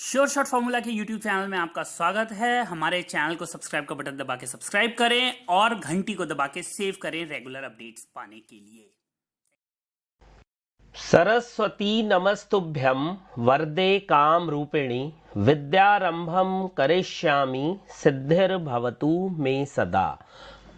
Sure shot formula के YouTube channel में आपका स्वागत है। हमारे चैनल को सब्सक्राइब का बटन दबा के सब्सक्राइब करें और घंटी को दबा के सेव करें रेगुलर अपडेट्स पाने के लिए। सरस्वती नमस्तुभ्यं वरदे काम रूपिणी विद्यारंभम करिष्यामि सिद्धिर्भवतु मे सदा।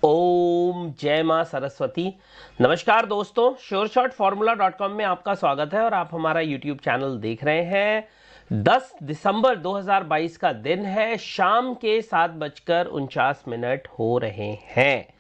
ओम जय मां सरस्वती। नमस्कार दोस्तों, श्योरशॉटफॉर्मूला.com में आपका स्वागत है और आप हमारा यूट्यूब चैनल देख रहे हैं। 10 दिसंबर 2022 का दिन है, शाम के 7:49 हो रहे हैं।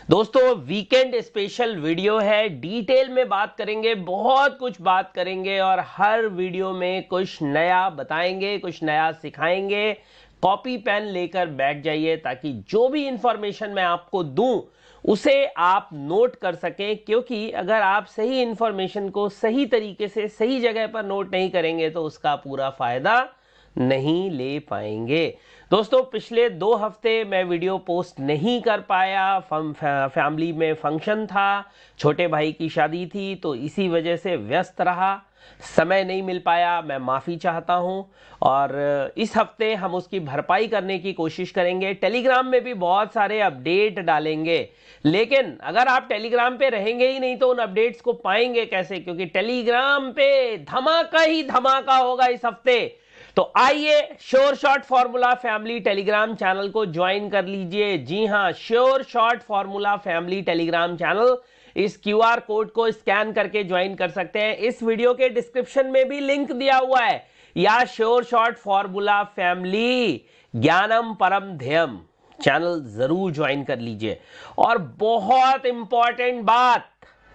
दोस्तों वीकेंड स्पेशल वीडियो है, डिटेल में बात करेंगे, बहुत कुछ बात करेंगे और हर वीडियो में कुछ नया बताएंगे, कुछ नया सिखाएंगे। कॉपी पेन लेकर बैठ जाइए ताकि जो भी इंफॉर्मेशन मैं आपको दूं उसे आप नोट कर सकें, क्योंकि अगर आप सही इंफॉर्मेशन को सही तरीके से सही जगह पर नोट नहीं करेंगे तो उसका पूरा फायदा नहीं ले पाएंगे। दोस्तों पिछले 2 हफ्ते मैं वीडियो पोस्ट नहीं कर पाया, फैमिली में फंक्शन था, छोटे भाई की शादी थी, तो इसी वजह से व्यस्त रहा, समय नहीं मिल पाया। मैं माफ़ी चाहता हूं और इस हफ्ते हम उसकी भरपाई करने की कोशिश करेंगे। टेलीग्राम में भी बहुत सारे अपडेट डालेंगे, लेकिन अगर आप टेलीग्राम पे रहेंगे ही नहीं तो उन अपडेट्स को पाएंगे कैसे, क्योंकि टेलीग्राम पे धमाका ही धमाका होगा इस हफ्ते। तो आइए sure shot formula family Telegram channel को ज्वाइन कर लीजिए। जी हां, sure shot formula family Telegram channel, इस क्यूआर कोड को स्कैन करके ज्वाइन कर सकते हैं। इस वीडियो के डिस्क्रिप्शन में भी लिंक दिया हुआ है, या श्योर शॉट फॉर्मूला फैमिली ज्ञानम परम ध्येयम चैनल जरूर ज्वाइन कर लीजिए। और बहुत इंपॉर्टेंट बात,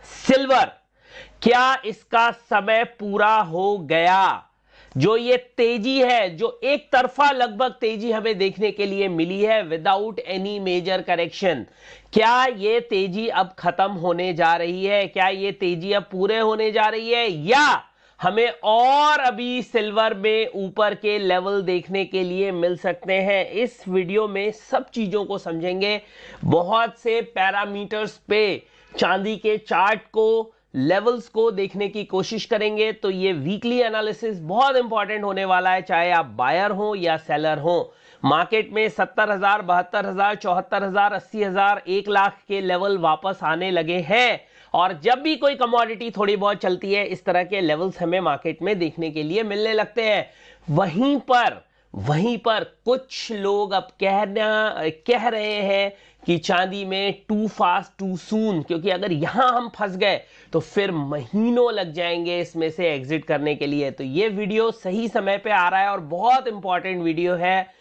सिल्वर, क्या इसका समय पूरा हो गया? जो ये तेजी है, जो एक तरफा लगभग तेजी हमें देखने के लिए मिली है विदाउट एनी मेजर करेक्शन, क्या ये तेजी अब खत्म होने जा रही है? क्या ये तेजी अब पूरे होने जा रही है, या हमें और अभी सिल्वर में ऊपर के लेवल देखने के लिए मिल सकते हैं? इस वीडियो में सब चीजों को समझेंगे, बहुत से पैरामीटर्स पे चांदी के चार्ट को, लेवल्स को देखने की कोशिश करेंगे। तो ये वीकली एनालिसिस बहुत इंपॉर्टेंट होने वाला है, चाहे आप बायर हो या सेलर हो। मार्केट में 70,000, 72,000, 74,000, 80,000, 1 लाख के लेवल वापस आने लगे हैं। और जब भी कोई कमोडिटी थोड़ी बहुत चलती है, इस तरह के लेवल्स हमें मार्केट में देखने के लिए मिलने लगते हैं। वहीं पर कुछ लोग अब कह रहे हैं कि चांदी में टू फास्ट टू सून, क्योंकि अगर यहां हम फंस गए तो फिर महीनों लग जाएंगे इसमें से एग्जिट करने के लिए। तो ये वीडियो सही समय पे आ रहा है और बहुत इंपॉर्टेंट वीडियो है।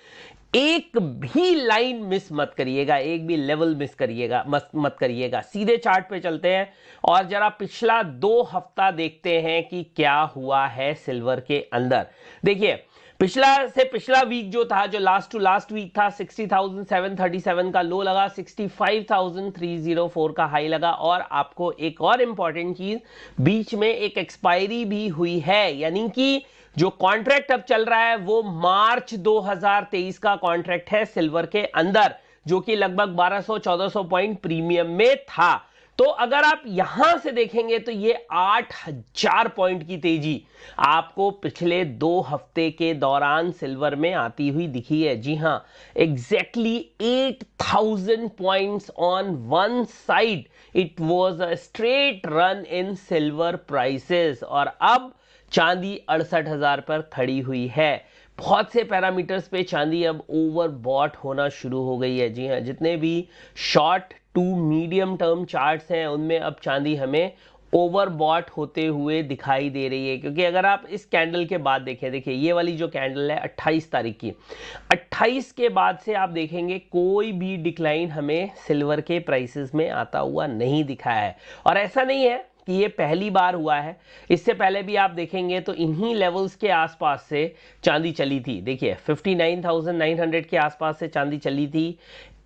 एक भी लाइन मिस मत करिएगा, एक भी लेवल मिस करिएगा मत करिएगा। सीधे चार्ट पे चलते हैं और जरा पिछला 2 हफ्ता देखते हैं कि क्या हुआ है सिल्वर के अंदर। देखिए, पिछला वीक जो था, जो लास्ट टू लास्ट वीक था, 60,737 का लो लगा, 65,304 का हाई लगा। और आपको एक और इंपॉर्टेंट चीज, बीच में एक एक्सपायरी भी हुई है, यानी कि जो कॉन्ट्रैक्ट अब चल रहा है वो मार्च 2023 का कॉन्ट्रैक्ट है सिल्वर के अंदर, जो कि लगभग 1200-1400 पॉइंट प्रीमियम में था। तो अगर आप यहां से देखेंगे तो ये 8,000 पॉइंट की तेजी आपको पिछले 2 हफ्ते के दौरान सिल्वर में आती हुई दिखी है। जी हां, exactly 8,000 points on one side. It was a straight run in silver prices. और अब चांदी 68,000 पर खड़ी हुई है। बहुत से पैरामीटर्स पे चांदी अब ओवरबॉट होना शुरू हो गई है। जी हां, जितने भी short to medium term charts हैं उनमें अब चांदी हमें ओवरबॉट होते हुए दिखाई दे रही है। क्योंकि अगर आप इस कैंडल के बाद देखें, देखिए ये वाली जो कैंडल है 28 तारीख की, 28 के बाद से आप देखेंगे कोई भी डिक्लाइन हमें सिल्वर के प्राइसेस में आता हुआ नहीं दिखा है। और ऐसा नहीं है कि ये पहली बार हुआ है, इससे पहले भी आप देखेंगे तो इन्हीं लेवल्स के आसपास से चांदी चली थी। देखिए 59,900 के आसपास से चांदी चली थी,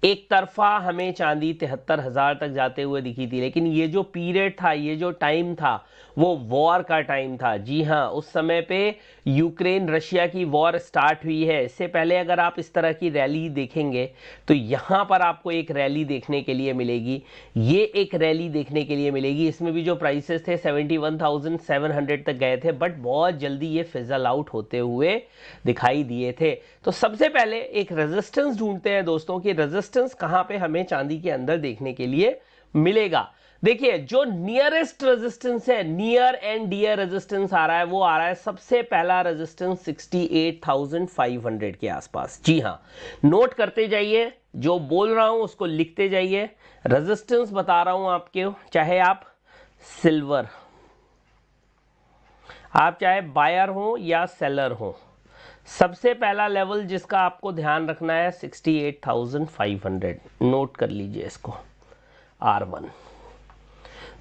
एक तरफा हमें चांदी 73,000 तक जाते हुए दिखी थी, लेकिन ये जो पीरियड था, ये जो टाइम था, वो वॉर का टाइम था। जी हाँ, उस समय पे यूक्रेन रशिया की वॉर स्टार्ट हुई है। इससे पहले अगर आप इस तरह की रैली देखेंगे तो यहाँ पर आपको एक रैली देखने के लिए मिलेगी, ये एक रैली देखने के लिए मिलेगी। इसमें भी जो प्राइसेस थे 71,700 तक गए थे, बट बहुत जल्दी ये फिजल आउट होते हुए दिखाई दिए थे। तो सबसे पहले एक रेजिस्टेंस ढूंढते हैं दोस्तों कि रेजिस्टेंस कहां पे हमें चांदी के अंदर देखने के लिए मिलेगा। देखिए, जो नियरेस्ट रेजिस्टेंस है, नियर एंड डियर रेजिस्टेंस आ रहा है, वो आ रहा है सबसे पहला रेजिस्टेंस 68,500 के आसपास। जी हां, नोट करते जाइए, जो बोल रहा हूं उसको लिखते जाइए। रेजिस्टेंस बता रहा हूं आपके, चाहे आप सिल्वर, आप चाहे बायर हो या सेलर हो, सबसे पहला लेवल जिसका आपको ध्यान रखना है 68,500, नोट कर लीजिए इसको, R1।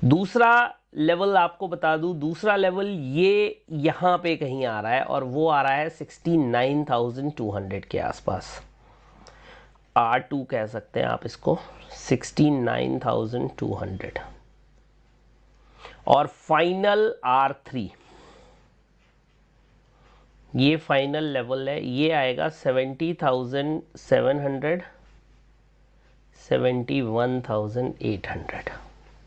दूसरा लेवल आपको बता दूं, दूसरा लेवल ये यहां पे कहीं आ रहा है और वो आ रहा है 69,200 के आसपास। R2 कह सकते हैं आप इसको, 69,200। और फाइनल R3, ये फाइनल लेवल है, ये आएगा 70,700, 71,800।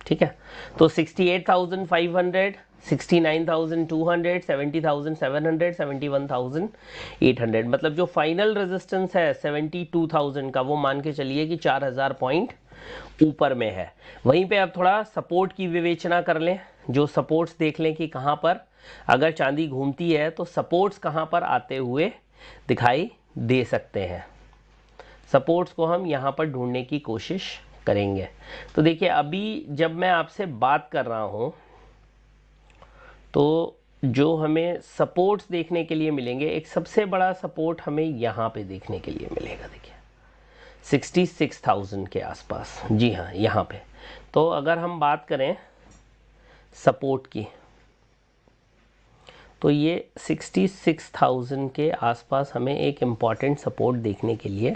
ठीक है, तो 68,500, 69,200, 70,700, 71,800, मतलब जो फाइनल रेजिस्टेंस है 72,000 का, वो मान के चलिए कि 4,000 पॉइंट ऊपर में है। वहीं पे अब थोड़ा सपोर्ट की विवेचना कर लें, जो सपोर्ट्स देख लें कि कहां पर अगर चांदी घूमती है तो सपोर्ट्स कहां पर आते हुए दिखाई दे सकते हैं। सपोर्ट्स को हम यहां पर ढूंढने की कोशिश करेंगे। तो देखिए, अभी जब मैं आपसे बात कर रहा हूं तो जो हमें सपोर्ट्स देखने के लिए मिलेंगे, एक सबसे बड़ा सपोर्ट हमें यहां पे देखने के लिए मिलेगा। देखिए 66,000 के आसपास। जी हाँ, यहाँ पे। तो अगर हम बात करें सपोर्ट की, तो ये 66,000 के आसपास हमें एक इम्पॉर्टेंट सपोर्ट देखने के लिए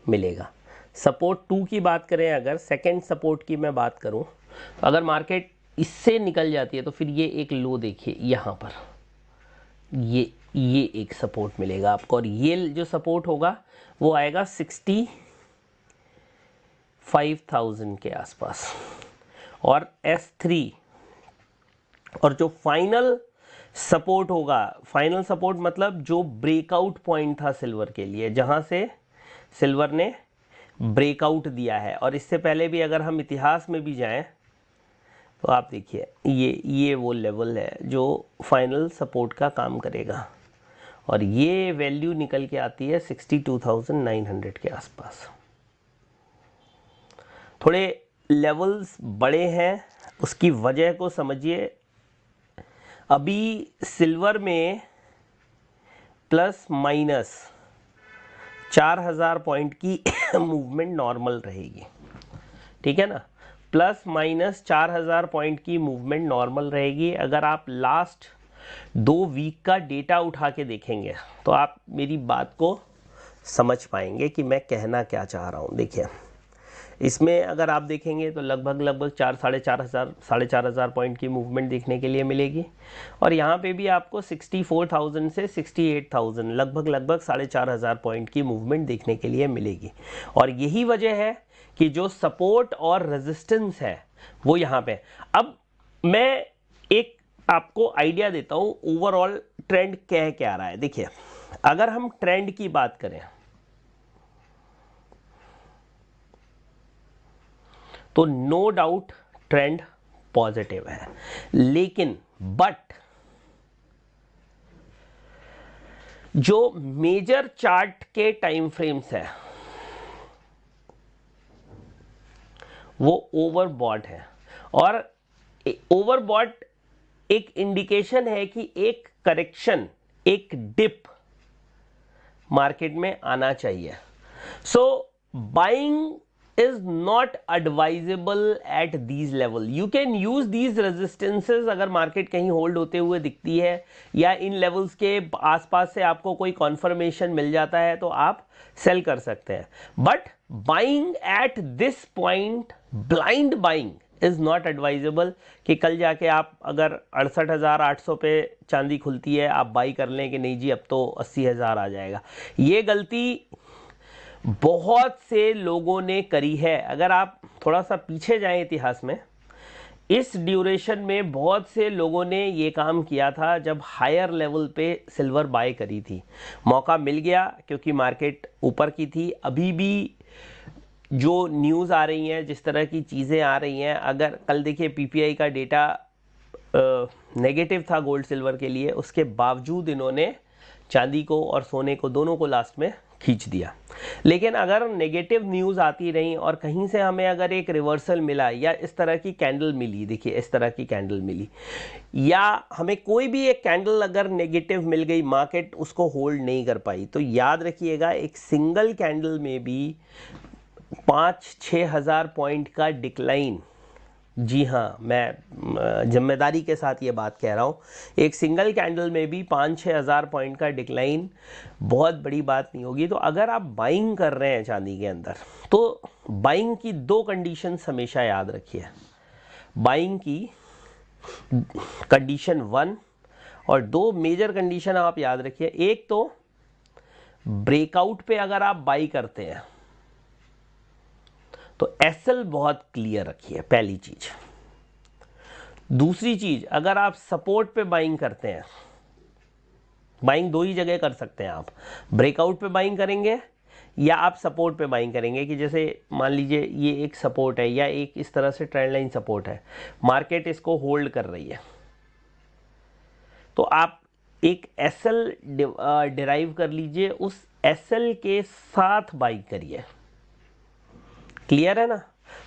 मिलेगा। सपोर्ट 2 की बात करें, अगर सेकंड सपोर्ट की मैं बात करूं, तो अगर मार्केट इससे निकल जाती है तो फिर ये एक लो देखिए यहाँ पर, ये एक सपोर्ट मिलेगा आपको, और ये जो सपोर्ट होगा वो आएगा 65,000 के आसपास। और S3, और जो फाइनल सपोर्ट होगा, फाइनल सपोर्ट मतलब जो ब्रेकआउट पॉइंट था सिल्वर के लिए, जहां से सिल्वर ने ब्रेकआउट दिया है। और इससे पहले भी अगर हम इतिहास में भी जाएं तो आप देखिए, ये वो लेवल है जो फाइनल सपोर्ट का काम करेगा, और ये वैल्यू निकल के आती है 62,900 के आसपास। थोड़े लेवल्स बड़े हैं, उसकी वजह को समझिए। अभी सिल्वर में प्लस माइनस 4,000 पॉइंट की मूवमेंट नॉर्मल रहेगी। ठीक है ना, प्लस माइनस 4,000 पॉइंट की मूवमेंट नॉर्मल रहेगी। अगर आप लास्ट 2 वीक का डेटा उठा के देखेंगे तो आप मेरी बात को समझ पाएंगे कि मैं कहना क्या चाह रहा हूँ। देखिए, इसमें अगर आप देखेंगे तो लगभग 4,500 पॉइंट की मूवमेंट देखने के लिए मिलेगी, और यहाँ पे भी आपको 64,000 से 68,000, लगभग 4,500 पॉइंट की मूवमेंट देखने के लिए मिलेगी। और यही वजह है कि जो सपोर्ट और रेजिस्टेंस है वो यहाँ पे। अब मैं एक आपको आइडिया देता हूँ ओवरऑल ट्रेंड कह क्या रहा है। देखिए, अगर हम ट्रेंड की बात करें तो नो डाउट ट्रेंड पॉजिटिव है, लेकिन बट जो मेजर चार्ट के टाइम फ्रेम्स है वो ओवरबॉट है, और ओवरबॉट एक इंडिकेशन है कि एक करेक्शन, एक डिप मार्केट में आना चाहिए। So buying is not advisable at these level. You can use these resistances अगर मार्केट कहीं होल्ड होते हुए दिखती है या इन लेवल्स के आसपास से आपको कोई कॉन्फर्मेशन मिल जाता है तो आप सेल कर सकते हैं. But buying at this point, blind buying is not advisable कि कल जाके आप अगर 68,800 पे चांदी खुलती है आप बाई कर लें कि नहीं जी अब तो 80,000 आ जाएगा. ये गलती बहुत से लोगों ने करी है. अगर आप थोड़ा सा पीछे जाएं इतिहास में, इस ड्यूरेशन में बहुत से लोगों ने ये काम किया था जब हायर लेवल पे सिल्वर बाय करी थी. मौका मिल गया क्योंकि मार्केट ऊपर की थी. अभी भी जो न्यूज़ आ रही हैं, जिस तरह की चीज़ें आ रही हैं, अगर कल देखिए पीपीआई का डेटा नेगेटिव था गोल्ड सिल्वर के लिए, उसके बावजूद इन्होंने चांदी को और सोने को दोनों को लास्ट में खींच दिया. लेकिन अगर नेगेटिव न्यूज़ आती रही और कहीं से हमें अगर एक रिवर्सल मिला या इस तरह की कैंडल मिली, देखिए इस तरह की कैंडल मिली, या हमें कोई भी एक कैंडल अगर नेगेटिव मिल गई, मार्केट उसको होल्ड नहीं कर पाई, तो याद रखिएगा एक सिंगल कैंडल में भी 5-6 हज़ार पॉइंट का डिक्लाइन, जी हाँ मैं जिम्मेदारी के साथ ये बात कह रहा हूँ, एक सिंगल कैंडल में भी 5-6 हज़ार पॉइंट का डिक्लाइन बहुत बड़ी बात नहीं होगी. तो अगर आप बाइंग कर रहे हैं चांदी के अंदर तो बाइंग की 2 कंडीशंस हमेशा याद रखिए. बाइंग की कंडीशन 1 और 2 मेजर कंडीशन आप याद रखिए. एक तो ब्रेकआउट पे अगर आप बाई करते हैं तो एसएल बहुत क्लियर रखिए, पहली चीज. दूसरी चीज, अगर आप सपोर्ट पे बाइंग करते हैं, बाइंग 2 ही जगह कर सकते हैं आप, ब्रेकआउट पे बाइंग करेंगे या आप सपोर्ट पे बाइंग करेंगे. कि जैसे मान लीजिए ये एक सपोर्ट है या एक इस तरह से ट्रेंड लाइन सपोर्ट है, मार्केट इसको होल्ड कर रही है, तो आप एक एसएल डिराइव कर लीजिए, उस एसएल के साथ बाई करिए. क्लियर है ना.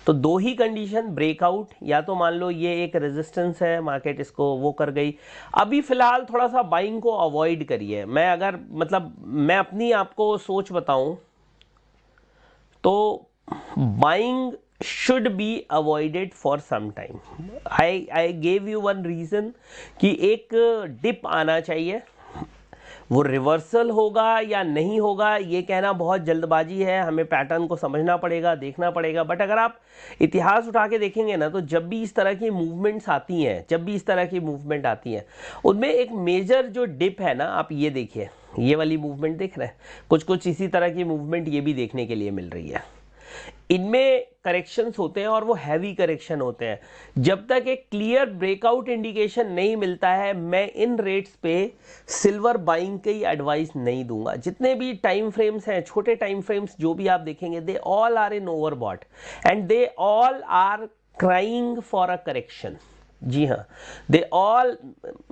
तो 2 ही कंडीशन, ब्रेकआउट या तो मान लो ये एक रेजिस्टेंस है, मार्केट इसको वो कर गई, अभी फिलहाल थोड़ा सा बाइंग को अवॉइड करिए. मैं अगर मतलब मैं अपनी आपको सोच बताऊं तो buying should be avoided for some time. I gave you one reason कि एक डिप आना चाहिए, वो रिवर्सल होगा या नहीं होगा ये कहना बहुत जल्दबाजी है. हमें पैटर्न को समझना पड़ेगा, देखना पड़ेगा. बट अगर आप इतिहास उठा के देखेंगे ना, तो जब भी इस तरह की मूवमेंट्स आती हैं, जब भी इस तरह की मूवमेंट आती है, उनमें एक मेजर जो डिप है ना, आप ये देखिए, ये वाली मूवमेंट देख रहे हैं, कुछ कुछ इसी तरह की मूवमेंट ये भी देखने के लिए मिल रही है. इनमें करेक्शंस होते हैं और वो हैवी करेक्शन होते हैं. जब तक एक क्लियर ब्रेकआउट इंडिकेशन नहीं मिलता है, मैं इन रेट्स पे सिल्वर बाइंग की एडवाइस नहीं दूंगा. जितने भी टाइम फ्रेम्स हैं, छोटे टाइम फ्रेम्स जो भी आप देखेंगे, they all are in overbought and they all are crying for a correction. जी हाँ, दे ऑल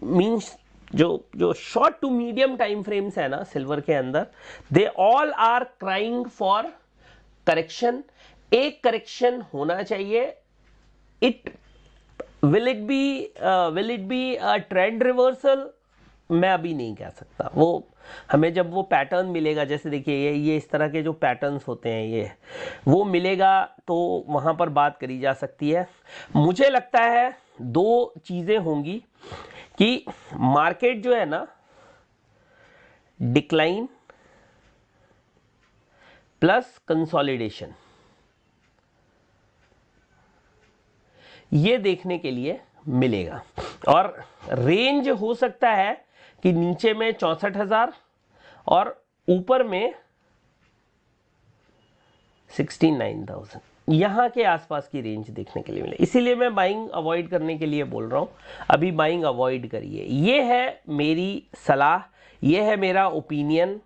मीन्स जो short to medium time frames है ना सिल्वर के अंदर, they all are crying for correction. एक करेक्शन होना चाहिए. Will it be a trend reversal, मैं अभी नहीं कह सकता. वो हमें जब वो पैटर्न मिलेगा, जैसे देखिए ये इस तरह के जो पैटर्न्स होते हैं, ये वो मिलेगा तो वहां पर बात करी जा सकती है. मुझे लगता है 2 चीजें होंगी कि मार्केट जो है ना, डिक्लाइन प्लस कंसोलिडेशन, ये देखने के लिए मिलेगा. और रेंज हो सकता है कि नीचे में 64,000 और ऊपर में 69,000, यहां के आसपास की रेंज देखने के लिए मिले. इसीलिए मैं बाइंग अवॉइड करने के लिए बोल रहा हूं. अभी बाइंग अवॉइड करिए. ये है मेरी सलाह, ये है मेरा ओपिनियन.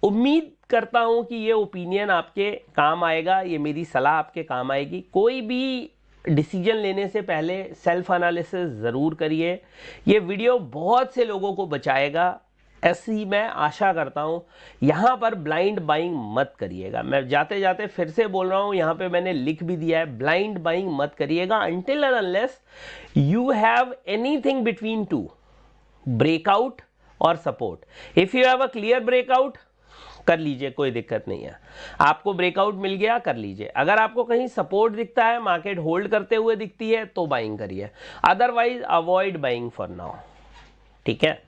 उम्मीद करता हूं कि ये ओपिनियन आपके काम आएगा, ये मेरी सलाह आपके काम आएगी. कोई भी डिसीजन लेने से पहले सेल्फ एनालिसिस ज़रूर करिए. ये वीडियो बहुत से लोगों को बचाएगा, ऐसी मैं आशा करता हूं. यहां पर ब्लाइंड बाइंग मत करिएगा. मैं जाते जाते फिर से बोल रहा हूं, यहां पे मैंने लिख भी दिया है, ब्लाइंड बाइंग मत करिएगा until and unless you have anything between 2, breakout और support. If you have a clear breakout, कर लीजिए, कोई दिक्कत नहीं है। आपको ब्रेकआउट मिल गया, कर लीजिए। अगर आपको कहीं सपोर्ट दिखता है, मार्केट होल्ड करते हुए दिखती है, तो बाइंग करिए, otherwise avoid buying for now. ठीक है,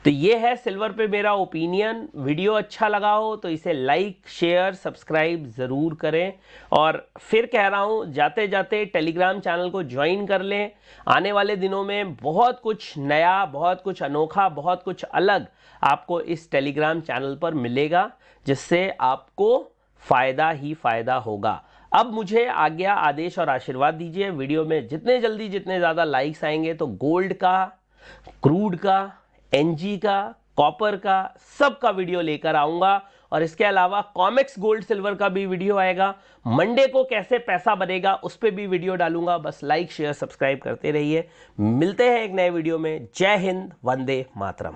तो ये है सिल्वर पे मेरा ओपिनियन। वीडियो अच्छा लगा हो तो इसे लाइक, शेयर, सब्सक्राइब जरूर करें। और फिर कह रहा हूं, जाते जाते टेलीग्राम चैनल को ज्वाइन कर लें। आने वाले दिनों में बहुत कुछ नया, बहुत कुछ अनोखा, बहुत कुछ अलग आपको इस टेलीग्राम चैनल पर मिलेगा, जिससे आपको फायदा ही फायदा होगा। अब मुझे आज्ञा, आदेश और आशीर्वाद दीजिए। वीडियो में जितने जल्दी, जितने ज्यादा लाइक्स आएंगे तो गोल्ड का, क्रूड का, एनजी का, कॉपर का, सब का वीडियो लेकर आऊंगा। और इसके अलावा कॉमेक्स गोल्ड सिल्वर का भी वीडियो आएगा। मंडे को कैसे पैसा बनेगा उस पर भी वीडियो डालूंगा। बस लाइक, शेयर, सब्सक्राइब करते रहिए। मिलते हैं एक नए वीडियो में। जय हिंद, वंदे मातरम।